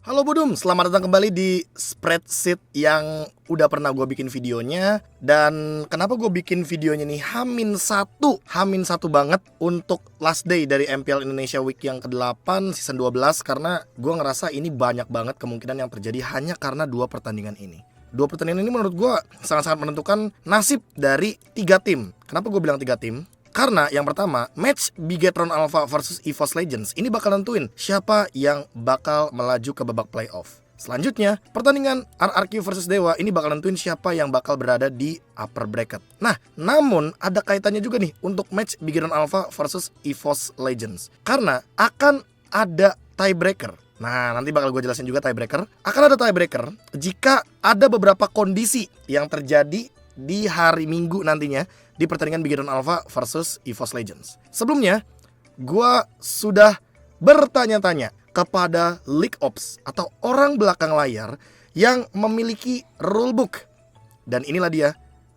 Halo Budum, selamat datang kembali di spreadsheet yang udah pernah gue bikin videonya. Dan kenapa gue bikin videonya nih Hamin satu banget untuk last day dari MPL Indonesia Week yang ke-8 season 12. Karena gue ngerasa ini banyak banget kemungkinan yang terjadi hanya karena dua pertandingan ini. Dua pertandingan ini menurut gue sangat-sangat menentukan nasib dari 3 tim. Kenapa gue bilang 3 tim? Karena yang pertama, match Bigetron Alpha versus EVOS Legends ini bakal nentuin siapa yang bakal melaju ke babak playoff. Selanjutnya, pertandingan RRQ versus Dewa ini bakal nentuin siapa yang bakal berada di upper bracket. Nah, namun ada kaitannya juga nih untuk match Bigetron Alpha versus EVOS Legends. Karena akan ada tiebreaker. Nah, nanti bakal gue jelasin juga tiebreaker. Akan ada tiebreaker jika ada beberapa kondisi yang terjadi di hari Minggu nantinya di pertandingan Bigetron Alpha versus EVOS Legends. Sebelumnya, gue sudah bertanya-tanya kepada League Ops atau orang belakang layar yang memiliki rulebook. Dan inilah dia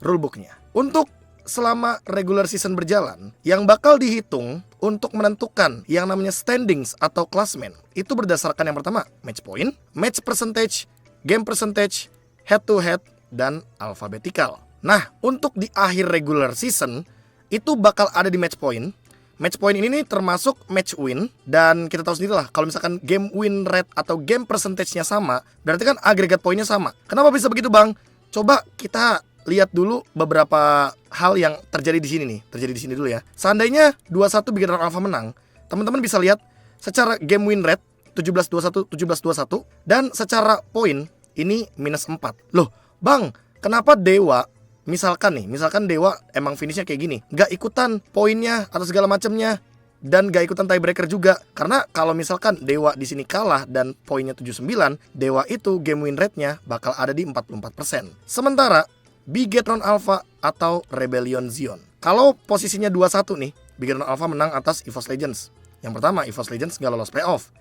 rulebooknya. Untuk selama regular season berjalan, yang bakal dihitung untuk menentukan yang namanya standings atau klasmen, itu berdasarkan yang pertama, match point, match percentage, game percentage, head to head, dan alphabetical. Nah, untuk di akhir regular season itu bakal ada di match point. Match point ini nih termasuk match win. Dan kita tahu sendiri lah, kalau misalkan game win rate atau game percentage-nya sama, berarti kan agregat poinnya sama. Kenapa bisa begitu, Bang? Coba kita lihat dulu beberapa hal yang terjadi di sini nih. Terjadi di sini dulu ya. Seandainya 2-1 Bigetron Alpha menang, teman-teman bisa lihat secara game win rate 17-21, 17-21, dan secara poin ini minus 4. Loh, Bang, kenapa Dewa misalkan Dewa emang finishnya kayak gini, gak ikutan poinnya atau segala macamnya, dan gak ikutan tiebreaker juga? Karena kalau misalkan Dewa di sini kalah dan poinnya 79, Dewa itu game win rate-nya bakal ada di 44%. Sementara Bigetron Alpha atau Rebellion Zion, kalau posisinya 2-1 nih, Bigetron Alpha menang atas EVOS Legends. Yang pertama, EVOS Legends gak lolos playoff.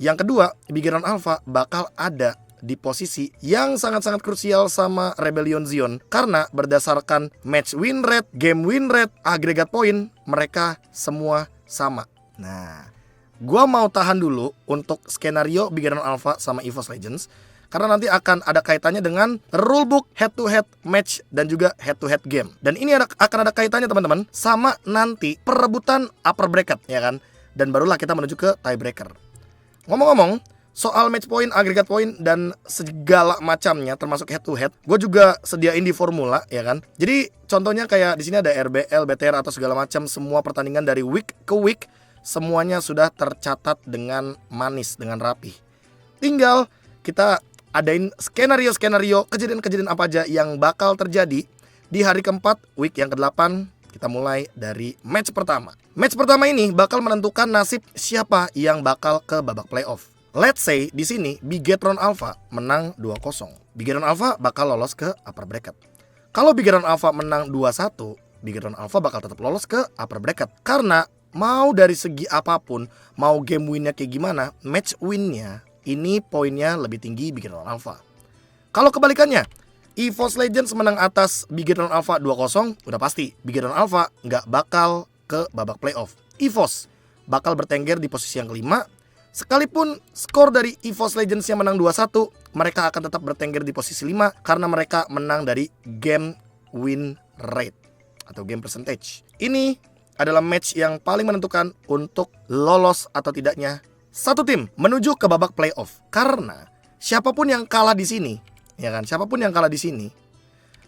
Yang kedua, Bigetron Alpha bakal ada di posisi yang sangat-sangat krusial sama Rebellion Zion, karena berdasarkan match win rate, game win rate, agregat poin, mereka semua sama. Nah, gua mau tahan dulu untuk skenario Bigetron Alpha sama EVOS Legends, karena nanti akan ada kaitannya dengan rulebook, head to head match, dan juga head to head game. Dan ini akan ada kaitannya teman-teman sama nanti perebutan upper bracket, ya kan? Dan barulah kita menuju ke tiebreaker. Ngomong-ngomong soal match point, agregat point, dan segala macamnya termasuk head to head, gue juga sediain di formula, ya kan. Jadi contohnya kayak di sini ada RBL, BTR atau segala macam, semua pertandingan dari week ke week semuanya sudah tercatat dengan manis, dengan rapi. Tinggal kita adain skenario-skenario kejadian-kejadian apa aja yang bakal terjadi di hari keempat week yang ke-8. Kita mulai dari match pertama. Match pertama ini bakal menentukan nasib siapa yang bakal ke babak playoff. Let's say di sini Bigetron Alpha menang 2-0. Bigetron Alpha bakal lolos ke upper bracket. Kalau Bigetron Alpha menang 2-1, Bigetron Alpha bakal tetap lolos ke upper bracket. Karena mau dari segi apapun, mau game winnya kayak gimana, match winnya ini poinnya lebih tinggi Bigetron Alpha. Kalau kebalikannya, EVOS Legends menang atas Bigetron Alpha 2-0, udah pasti Bigetron Alpha nggak bakal ke babak playoff. EVOS bakal bertengger di posisi yang kelima. Sekalipun skor dari EVOS Legends yang menang 2-1, mereka akan tetap bertengger di posisi 5 karena mereka menang dari game win rate atau game percentage. Ini adalah match yang paling menentukan untuk lolos atau tidaknya satu tim menuju ke babak playoff. Karena siapapun yang kalah di sini, ya kan, siapapun yang kalah di sini,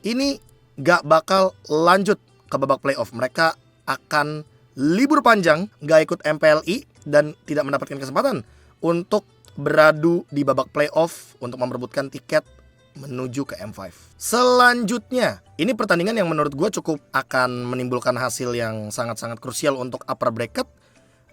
ini gak bakal lanjut ke babak playoff. Mereka akan libur panjang, gak ikut MPLI, dan tidak mendapatkan kesempatan untuk beradu di babak playoff untuk memperebutkan tiket menuju ke M5. Selanjutnya, ini pertandingan yang menurut gue cukup akan menimbulkan hasil yang sangat-sangat krusial untuk upper bracket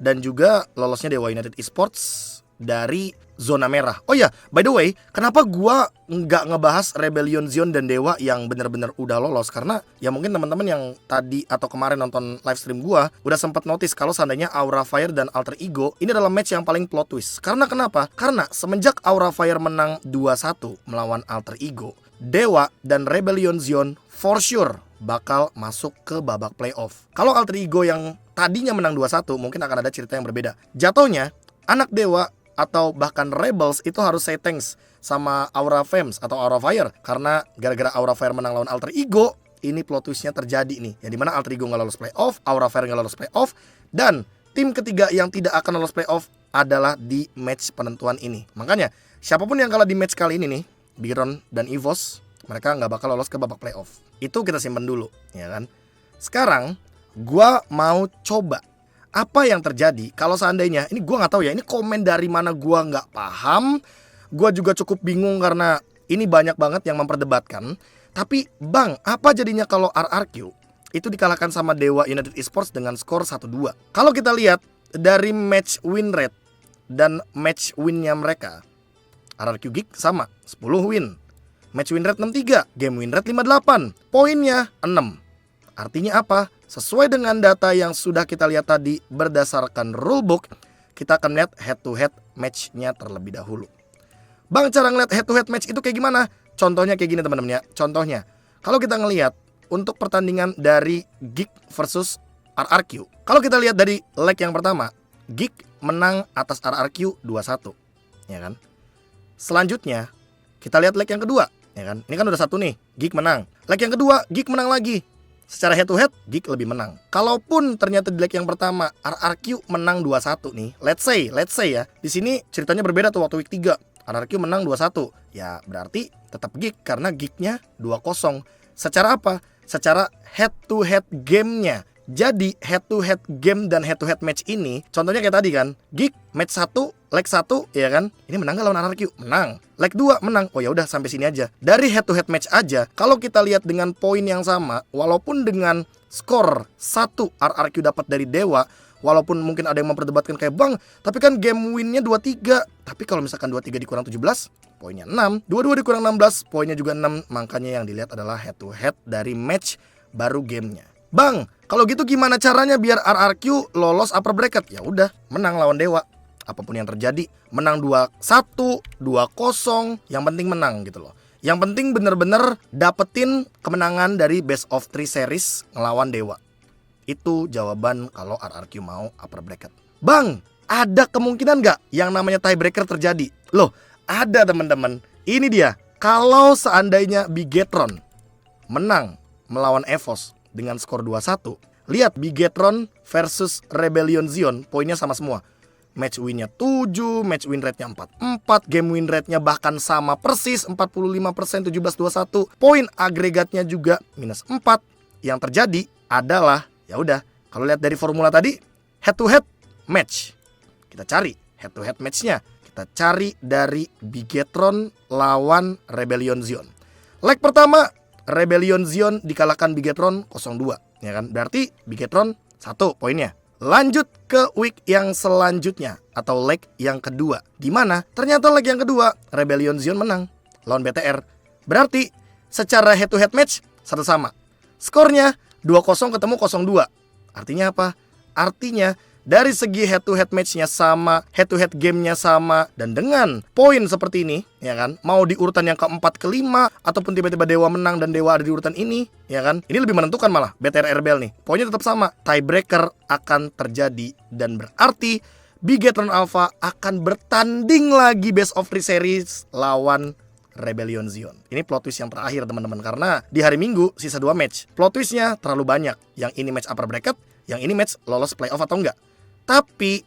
dan juga lolosnya Dewa United Esports dari zona merah. Oh ya, by the way, kenapa gua nggak ngebahas Rebellion Zion dan Dewa yang bener-bener udah lolos? Karena ya mungkin teman-teman yang tadi atau kemarin nonton live stream gua udah sempat notice kalau seandainya Aura Fire dan Alter Ego ini adalah match yang paling plot twist. Karena kenapa? Karena semenjak Aura Fire menang 2-1 melawan Alter Ego, Dewa dan Rebellion Zion for sure bakal masuk ke babak playoff. Kalau Alter Ego yang tadinya menang 2-1 mungkin akan ada cerita yang berbeda. Jatuhnya anak Dewa atau bahkan Rebels itu harus say thanks sama Aura Flames atau Aura Fire. Karena gara-gara Aura Fire menang lawan Alter Ego, ini plot twistnya terjadi nih. Yang dimana Alter Ego nggak lolos playoff, Aura Fire nggak lolos playoff, dan tim ketiga yang tidak akan lolos playoff adalah di match penentuan ini. Makanya siapapun yang kalah di match kali ini nih, Bigetron dan EVOS, mereka nggak bakal lolos ke babak playoff. Itu kita simpen dulu, ya kan? Sekarang gua mau coba apa yang terjadi kalau seandainya, ini gua nggak tahu ya, ini komen dari mana gua nggak paham. Gua juga cukup bingung karena ini banyak banget yang memperdebatkan. Tapi bang, apa jadinya kalau RRQ itu dikalahkan sama Dewa United Esports dengan skor 1-2? Kalau kita lihat dari match win rate dan match winnya mereka, RRQ Geek sama 10 win, match win rate 63, game win rate 58, poinnya 6. Artinya apa? Sesuai dengan data yang sudah kita lihat tadi berdasarkan rulebook, kita akan lihat head to head match-nya terlebih dahulu. Bang, cara ngeliat head to head match itu kayak gimana? Contohnya kayak gini teman-teman ya. Contohnya, kalau kita ngelihat untuk pertandingan dari Geek versus RRQ, kalau kita lihat dari leg yang pertama, Geek menang atas RRQ 2-1, ya kan? Selanjutnya kita lihat leg yang kedua, ya kan? Ini kan udah 1 nih, Geek menang. Leg yang kedua, Geek menang lagi. Secara head to head, Geek lebih menang. Kalaupun ternyata di leg yang pertama RRQ menang 2-1 nih, let's say ya. Di sini ceritanya berbeda tuh waktu week 3. RRQ menang 2-1. Ya, berarti tetap Geek karena Geeknya 2-0. Secara apa? Secara head to head gamenya. Jadi head to head game dan head to head match ini, contohnya kayak tadi kan, Geek match 1, leg 1, ya kan? Ini menang gak lawan RRQ? Menang. Leg 2 menang. Oh ya udah sampai sini aja. Dari head to head match aja, kalau kita lihat dengan poin yang sama, walaupun dengan skor 1 RRQ dapat dari Dewa, walaupun mungkin ada yang memperdebatkan kayak bang, tapi kan game winnya 2-3. Tapi kalau misalkan 2-3 dikurang 17, poinnya 6. 2-2 dikurang 16, poinnya juga 6. Makanya yang dilihat adalah head to head dari match baru gamenya. Bang, kalau gitu gimana caranya biar RRQ lolos upper bracket? Ya udah, menang lawan Dewa. Apapun yang terjadi, menang 2-1, 2-0, yang penting menang gitu loh. Yang penting bener-bener dapetin kemenangan dari best of 3 series ngelawan Dewa. Itu jawaban kalau RRQ mau upper bracket. Bang, ada kemungkinan gak yang namanya tiebreaker terjadi? Loh, ada teman-teman. Ini dia. Kalau seandainya Bigetron menang melawan EVOS dengan skor 2-1, lihat Bigetron versus Rebellion Zion, poinnya sama semua. Match winnya 7, match win rate-nya 44, game win rate-nya bahkan sama persis 45%, 17-21. Poin agregatnya juga minus 4. Yang terjadi adalah, ya udah, kalau lihat dari formula tadi, head to head match. Kita cari head to head match-nya. Kita cari dari Bigetron lawan Rebellion Zion. Leg pertama, Rebellion Zion dikalahkan Bigetron 0-2, ya kan? Berarti Bigetron 1 poinnya. Lanjut ke week yang selanjutnya atau leg yang kedua, di mana ternyata leg yang kedua Rebellion Zion menang lawan BTR. Berarti secara head to head match satu sama. Skornya 2-0 ketemu 0-2. Artinya apa? Artinya dari segi head to head match-nya sama, head to head game-nya sama, dan dengan poin seperti ini, ya kan, mau di urutan yang keempat, kelima, ataupun tiba-tiba Dewa menang dan Dewa ada di urutan ini, ya kan, ini lebih menentukan malah BTR Rebel nih. Poinnya tetap sama, tiebreaker akan terjadi dan berarti Bigetron Alpha akan bertanding lagi best of 3 series lawan Rebellion Zion. Ini plot twist yang terakhir teman-teman, karena di hari Minggu sisa 2 match. Plot twistnya terlalu banyak. Yang ini match upper bracket, yang ini match lolos playoff atau enggak. Tapi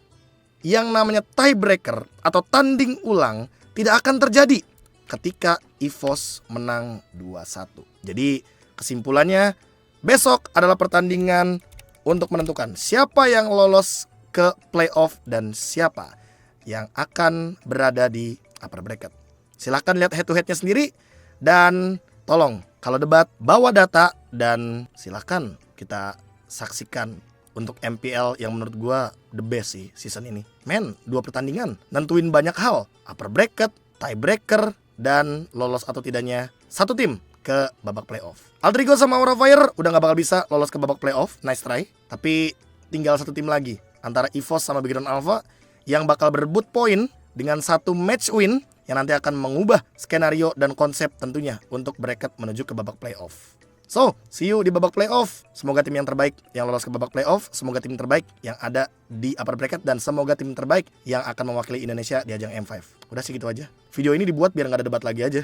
yang namanya tiebreaker atau tanding ulang tidak akan terjadi ketika EVOS menang 2-1. Jadi kesimpulannya, besok adalah pertandingan untuk menentukan siapa yang lolos ke playoff dan siapa yang akan berada di upper bracket. Silahkan lihat head to headnya sendiri. Dan tolong kalau debat bawa data. Dan silahkan kita saksikan untuk MPL yang menurut gue the best sih season ini. Men, 2 pertandingan nentuin banyak hal. Upper bracket, tiebreaker, dan lolos atau tidaknya satu tim ke babak playoff. Alter Ego sama Aura Fire udah gak bakal bisa lolos ke babak playoff. Nice try. Tapi tinggal satu tim lagi antara EVOS sama Bigetron Alpha yang bakal berebut poin dengan 1 match win yang nanti akan mengubah skenario dan konsep tentunya untuk bracket menuju ke babak playoff. So, see you di babak playoff. Semoga tim yang terbaik yang lolos ke babak playoff, semoga tim terbaik yang ada di upper bracket, dan semoga tim terbaik yang akan mewakili Indonesia di ajang M5. Udah sih gitu aja. Video ini dibuat biar nggak ada debat lagi aja.